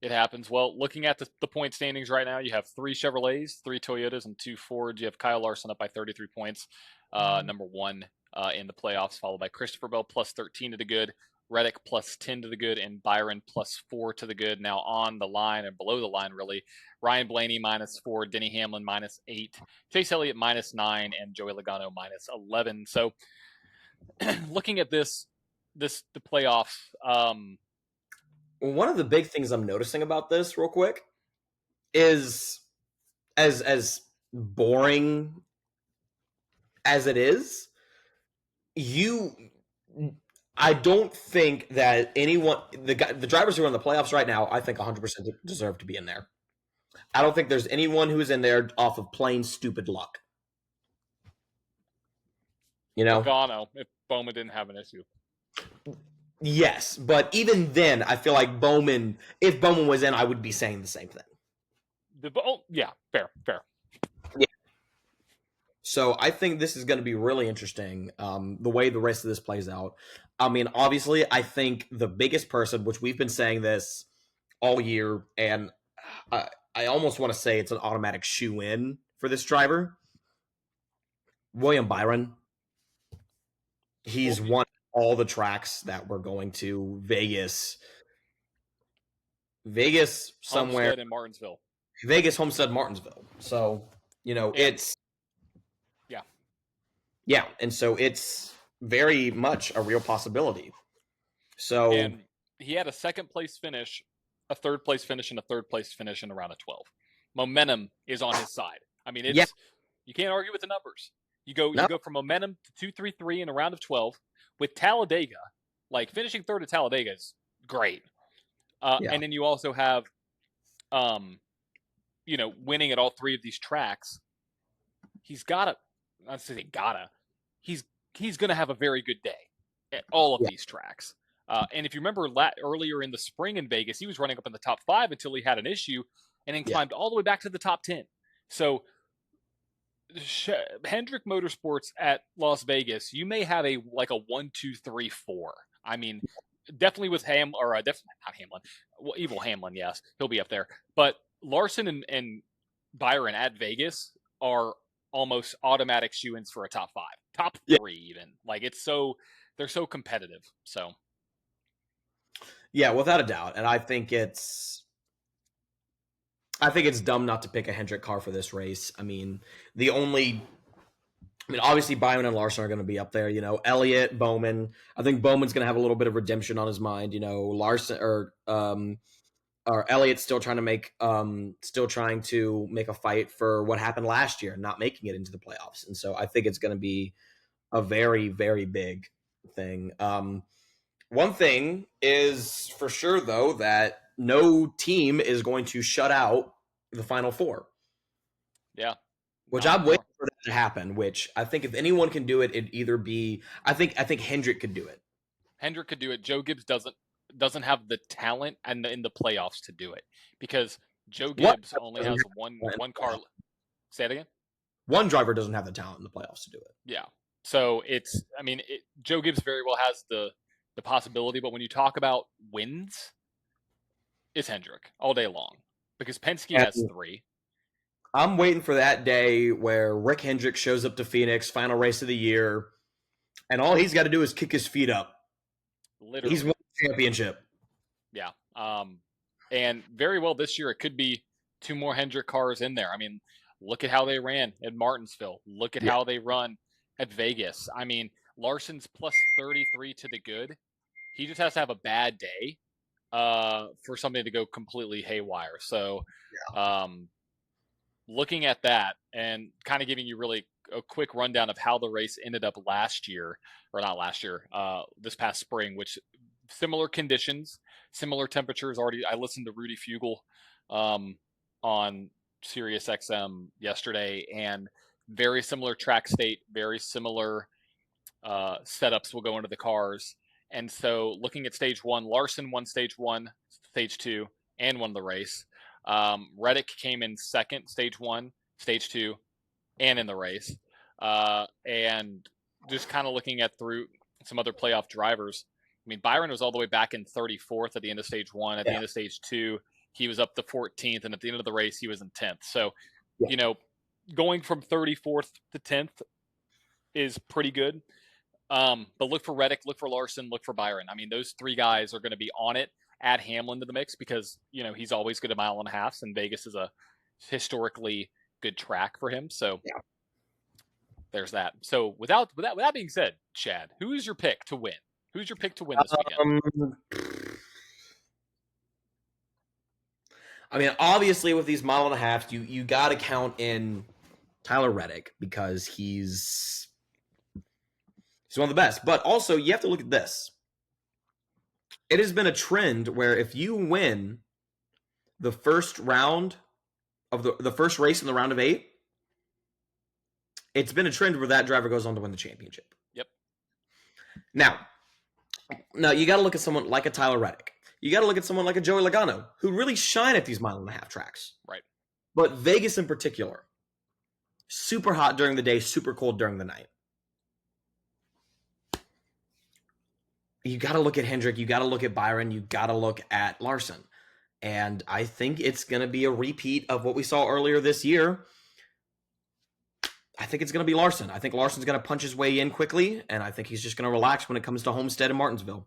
It happens. Well, looking at the point standings right now, you have three Chevrolets, three Toyotas, and two Fords. You have Kyle Larson up by 33 points, number one in the playoffs, followed by Christopher Bell plus 13 to the good, Reddick plus 10 to the good, and Byron plus 4 to the good. Now on the line and below the line, really, Ryan Blaney -4, Denny Hamlin -8, Chase Elliott -9, and Joey Logano -11. So looking at the playoffs, One of the big things I'm noticing about this, real quick, is as boring as it is, you I don't think that anyone the drivers who are in the playoffs right now, I think 100% deserve to be in there. I don't think there's anyone who's in there off of plain stupid luck. You know? Logano, if Bowman didn't have an issue. Yes, but even then, I feel like Bowman, if Bowman was in, I would be saying the same thing. Yeah, fair. Yeah. So I think this is going to be really interesting, the way the rest of this plays out. I mean, obviously, I think the biggest person, which we've been saying this all year, and I almost want to say it's an automatic shoe in for this driver, William Byron. He's Well, won all the tracks that we're going to Vegas somewhere, Homestead and Martinsville. Vegas, Homestead, Martinsville. So And it's yeah, yeah, and so it's very much a real possibility. So and he had a second place finish, a third place finish, and a third place finish in a round of 12. Momentum is on his side. I mean, yeah, you can't argue with the numbers. You go No, from momentum to 2-3-3 in a round of 12 with Talladega. Like finishing third at Talladega is great. yeah, And then you also have, winning at all three of these tracks. He's gotta. Not to say gotta. He's he's gonna have a very good day at all of yeah, these tracks. And if you remember earlier in the spring in Vegas, he was running up in the top 5 until he had an issue, and then yeah, climbed all the way back to the top 10. So Hendrick Motorsports at Las Vegas, you may have a 1, 2, 3, 4. I mean, definitely with definitely not Hamlin, well, evil Hamlin, yes, he'll be up there. But Larson and Byron at Vegas are almost automatic shoe-ins for a top 5, top yeah, 3 even. Like they're so competitive. So yeah, without a doubt. And I think it's dumb not to pick a Hendrick car for this race. Obviously Byron and Larson are going to be up there. Elliott, Bowman. I think Bowman's going to have a little bit of redemption on his mind. Larson or Elliott's still trying to make a fight for what happened last year, not making it into the playoffs. And so I think it's going to be a very, very big thing. One thing is for sure, though, that no team is going to shut out the Final Four, yeah, which not I'm waiting anymore. for that to happen. Which I think if anyone can do it, it'd either be I think Hendrick could do it. Hendrick could do it. Joe Gibbs doesn't have the talent and in the playoffs to do it because Joe One Gibbs only has one car. Say it again. One driver doesn't have the talent in the playoffs to do it. Yeah. So Joe Gibbs very well has the possibility, but when you talk about wins, it's Hendrick all day long because Penske has And 3. I'm waiting for that day where Rick Hendrick shows up to Phoenix, final race of the year, and all he's got to do is kick his feet up. He's won Literally. the championship. Yeah. And very well this year it could be 2 more Hendrick cars in there. I mean, look at how they ran at Martinsville. Look at Yeah. how they run at Vegas. I mean, Larson's plus 33 to the good. He just has to have a bad day for something to go completely haywire. So, um, looking at that and kind of giving you really a quick rundown of how the race ended up last year, or not last year, this past spring, which similar conditions, similar temperatures. Already, I listened to Rudy Fugel on Sirius XM yesterday, and very similar track state, very similar setups will go into the cars. And so, looking at stage 1, Larson won stage 1, stage 2, and won the race. Reddick came in second, stage 1, stage 2, and in the race. And just kind of looking at through some other playoff drivers. I mean, Byron was all the way back in 34th at the end of stage 1. At the Yeah. end of stage 2, he was up to 14th, and at the end of the race, he was in 10th. So, Yeah. Going from 34th to 10th is pretty good. But look for Reddick, look for Larson, look for Byron. I mean, those 3 guys are going to be on it. Add Hamlin to the mix because he's always good at 1.5 miles, and Vegas is a historically good track for him. So Yeah. there's that. So without that being said, Chad, who is your pick to win? Who's your pick to win this weekend? Obviously, with these mile and a half, you got to count in Tyler Reddick because he's one of the best. But also, you have to look at this. It has been a trend where if you win the first round of the first race in the round of 8, it's been a trend where that driver goes on to win the championship. Yep. Now you got to look at someone like a Tyler Reddick. You got to look at someone like a Joey Logano, who really shine at these mile and a half tracks. Right. But Vegas in particular, super hot during the day, super cold during the night. You got to look at Hendrick. You got to look at Byron. You got to look at Larson. And I think it's going to be a repeat of what we saw earlier this year. I think it's going to be Larson. I think Larson's going to punch his way in quickly, and I think he's just going to relax when it comes to Homestead and Martinsville.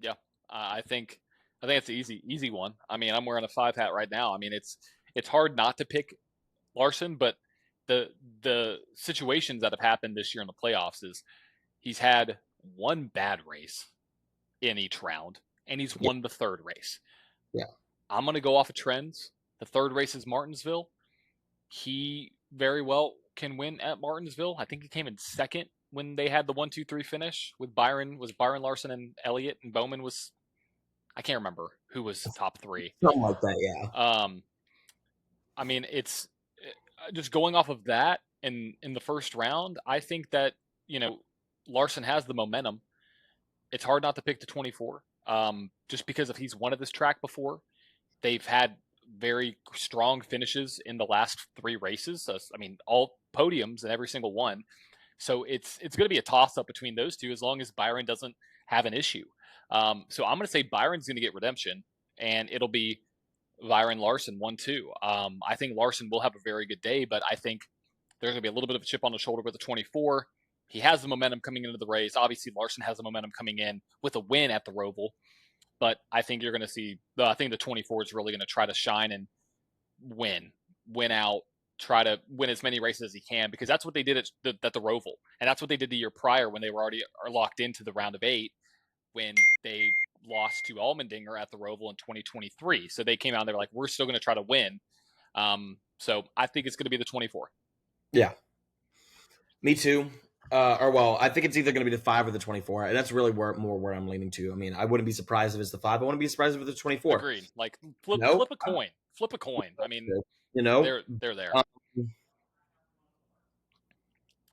Yeah, I think it's an easy one. I mean, I'm wearing a 5 hat right now. I mean, it's hard not to pick Larson, but the situations that have happened this year in the playoffs is he's had one bad race in each round, and he's won the third race. Yeah. I'm going to go off of trends. The third race is Martinsville. He very well can win at Martinsville. I think he came in second when they had the 1-2-3 finish with Byron. Was Byron Larson and Elliott, and Bowman was, I can't remember who was top three. Something like that, yeah. I mean, it's just going off of that in the first round. I think that, Larson has the momentum. It's hard not to pick the 24, just because if he's won at this track before. They've had very strong finishes in the last 3 races. So, I mean, all podiums in every single one. So it's going to be a toss-up between those two as long as Byron doesn't have an issue. So I'm going to say Byron's going to get redemption, and it'll be Byron Larson 1-2. I think Larson will have a very good day, but I think there's going to be a little bit of a chip on the shoulder with the 24. He has the momentum coming into the race. Obviously, Larson has the momentum coming in with a win at the Roval. But I think you're going to see, I think the 24 is really going to try to shine and win out, try to win as many races as he can, because that's what they did at the Roval. And that's what they did the year prior when they were already locked into the round of 8 when they lost to Allmendinger at the Roval in 2023. So they came out and they were like, we're still going to try to win. So I think it's going to be the 24. Yeah. Me too. I think it's either going to be the 5 or the 24. And that's really where I'm leaning to. I mean, I wouldn't be surprised if it's the 5. I wouldn't be surprised if it's the 24. Agreed. Like flip a coin. Flip a coin. I mean, they're there.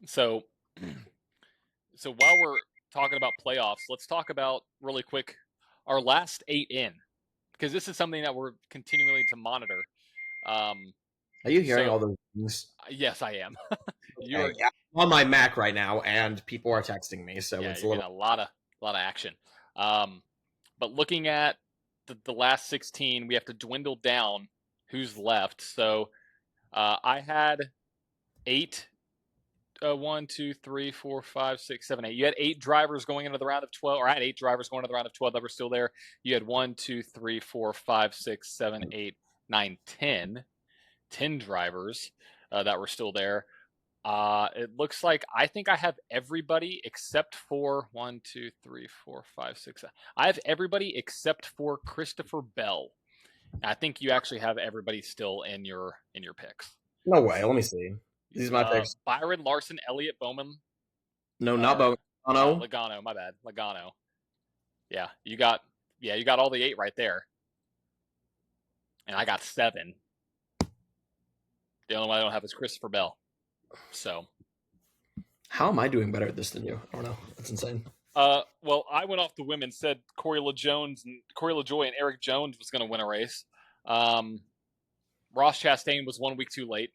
So while we're talking about playoffs, let's talk about really quick our last 8 in, because this is something that we're continuing to monitor. Are you hearing all those things? Yes, I am. You're on my Mac right now, and people are texting me, so it's a lot of action. But looking at the last 16, we have to dwindle down who's left. So I had 8. 1, 2, 3, 4, 5, 6, 7, 8. You had 8 drivers going into the round of 12, or I had 8 drivers going into the round of 12 that were still there. You had 1, 2, 3, 4, 5, 6, 7, 8, 9, 10. 10 drivers that were still there. It looks like I think I have everybody except for 1, 2, 3, 4, 5, 6. 7. I have everybody except for Christopher Bell. I think you actually have everybody still in your picks. No way. Let me see. These are my picks. Byron, Larson, Elliott, Bowman. No, not Bowman. Logano, my bad. Logano. Yeah, you got all the 8 right there. And I got 7. The only one I don't have is Christopher Bell. So, how am I doing better at this than you? I don't know. That's insane. Well, I went off the women, said Corey LaJoy and Eric Jones was going to win a race. Ross Chastain was 1 week too late.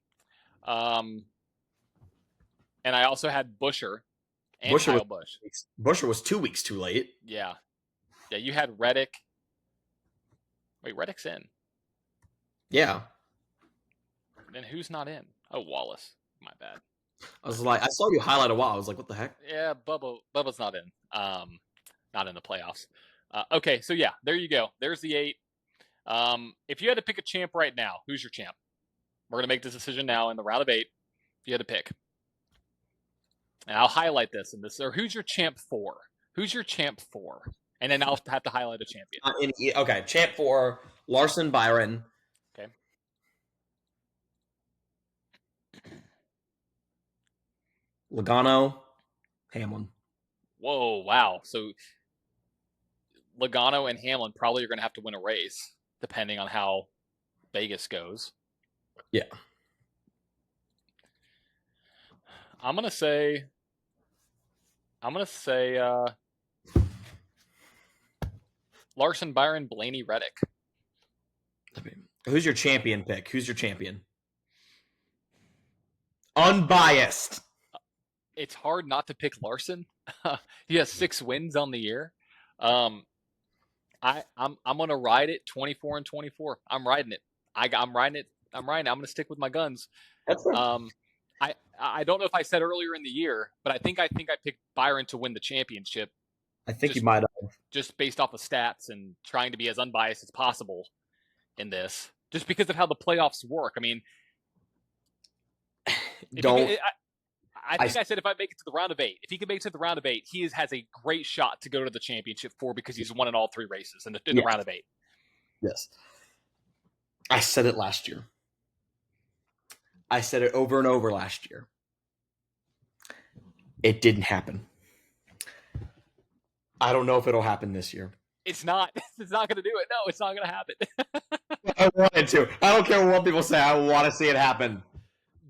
And I also had Buescher and Kyle Busch. Buescher was 2 weeks too late. Yeah. Yeah, you had Reddick. Wait, Reddick's in. Yeah. Then who's not in? Oh, Wallace. My bad. I was like, I saw you highlight a while. I was like, what the heck? Yeah, Bubba's not in. Not in the playoffs. Okay, so yeah, there you go. There's the 8. If you had to pick a champ right now, who's your champ? We're going to make this decision now in the round of 8. If you had to pick. And I'll highlight this in this. Or who's your champ 4? Who's your champ 4? And then I'll have to highlight a champion. Okay, champ 4, Larson, Byron. Okay. Logano, Hamlin. Whoa, wow. So Logano and Hamlin probably are going to have to win a race, depending on how Vegas goes. Yeah. I'm gonna say Larson, Byron, Blaney, Reddick. Who's your champion pick? Who's your champion? Unbiased. It's hard not to pick Larson. He has 6 wins on the year. I'm gonna ride it 24 and 24. I'm riding it. I'm riding it. I'm gonna stick with my guns. That's right. I don't know if I said earlier in the year, but I think I picked Byron to win the championship. I think you might have. Just based off of stats and trying to be as unbiased as possible in this, just because of how the playoffs work. I mean, I said if I make it to the round of 8, if he can make it to the round of 8, he has a great shot to go to the championship 4 because he's won in all 3 races in the round of 8. Yes. I said it last year. I said it over and over last year. It didn't happen. I don't know if it'll happen this year. It's not. It's not going to do it. No, it's not going to happen. I wanted to. I don't care what people say. I want to see it happen.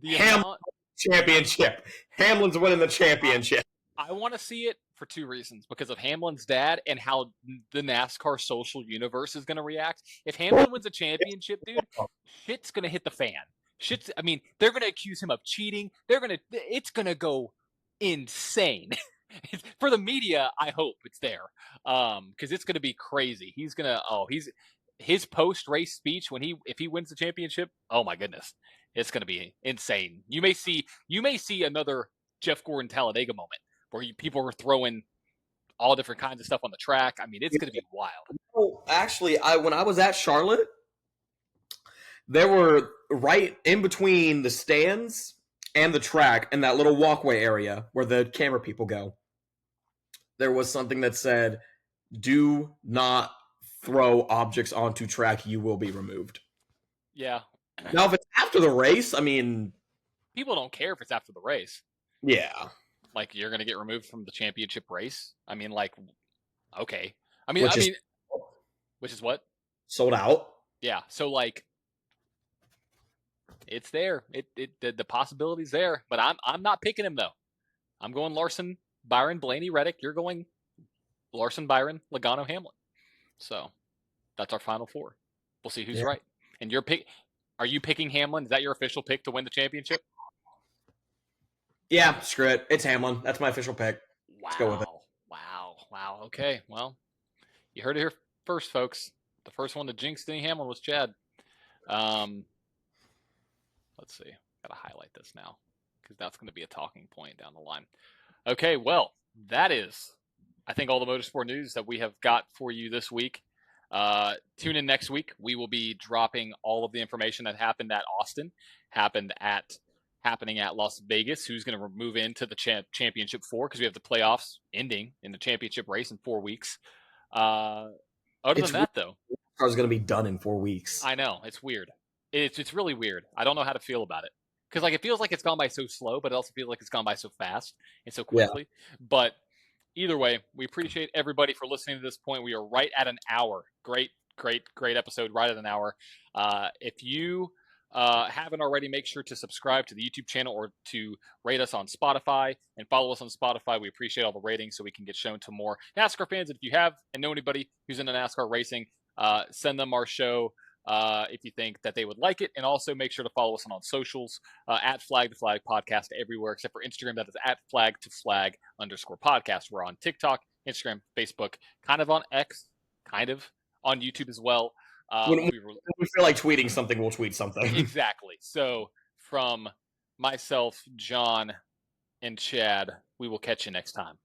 The amount Championship. Hamlin's winning the championship. I want to see it for two reasons: because of Hamlin's dad and how the NASCAR social universe is going to react. If Hamlin wins a championship, dude, shit's going to hit the fan. I mean, they're going to accuse him of cheating. It's going to go insane. For the media, I hope it's there, because it's going to be crazy. His post-race speech if he wins the championship. Oh my goodness, it's going to be insane. You may see another Jeff Gordon Talladega moment where people are throwing all different kinds of stuff on the track. I mean, it's going to be wild. Well, actually, when I was at Charlotte, there were right in between the stands and the track and that little walkway area where the camera people go. There was something that said, "Do not throw objects onto track. You will be removed." Yeah. Now, if it's after the race, I mean, people don't care if it's after the race. Yeah. Like, you're going to get removed from the championship race? I mean, like, okay. Which is what? Sold out. Yeah. So, like, it's there. The possibility's there. But I'm not picking him, though. I'm going Larson, Byron, Blaney, Reddick. You're going Larson, Byron, Logano, Hamlin. So that's our final four. We'll see who's right. And are you picking Hamlin? Is that your official pick to win the championship? Yeah, screw it. It's Hamlin. That's my official pick. Wow. Let's go with it. Wow. Okay. Well, you heard it here first, folks. The first one to jinx Denny Hamlin was Chad. Let's see. Got to highlight this now because that's going to be a talking point down the line. Okay. Well, that is, I think, all the motorsport news that we have got for you this week. Tune in next week. We will be dropping all of the information that happened at Austin, happening at Las Vegas, who's going to move into the championship 4 because we have the playoffs ending in the championship race in 4 weeks. Other than that, though, car's going to be done in 4 weeks. I know, it's weird. It's really weird. I don't know how to feel about it because, like, it feels like it's gone by so slow, but it also feels like it's gone by so fast and so quickly. Yeah. But either way, we appreciate everybody for listening to this point. We are right at an hour. Great episode, right at an hour. If you haven't already, make sure to subscribe to the YouTube channel or to rate us on Spotify and follow us on Spotify. We appreciate all the ratings so we can get shown to more NASCAR fans. If you have and know anybody who's into NASCAR racing, send them our show if you think that they would like it. And also make sure to follow us on socials at Flag to Flag Podcast everywhere except for Instagram. That is at Flag to Flag _podcast. We're on TikTok, Instagram, Facebook, kind of on X, kind of on YouTube as well. When we feel like tweeting something, we'll tweet something. Exactly. So from myself, John, and Chad, we will catch you next time.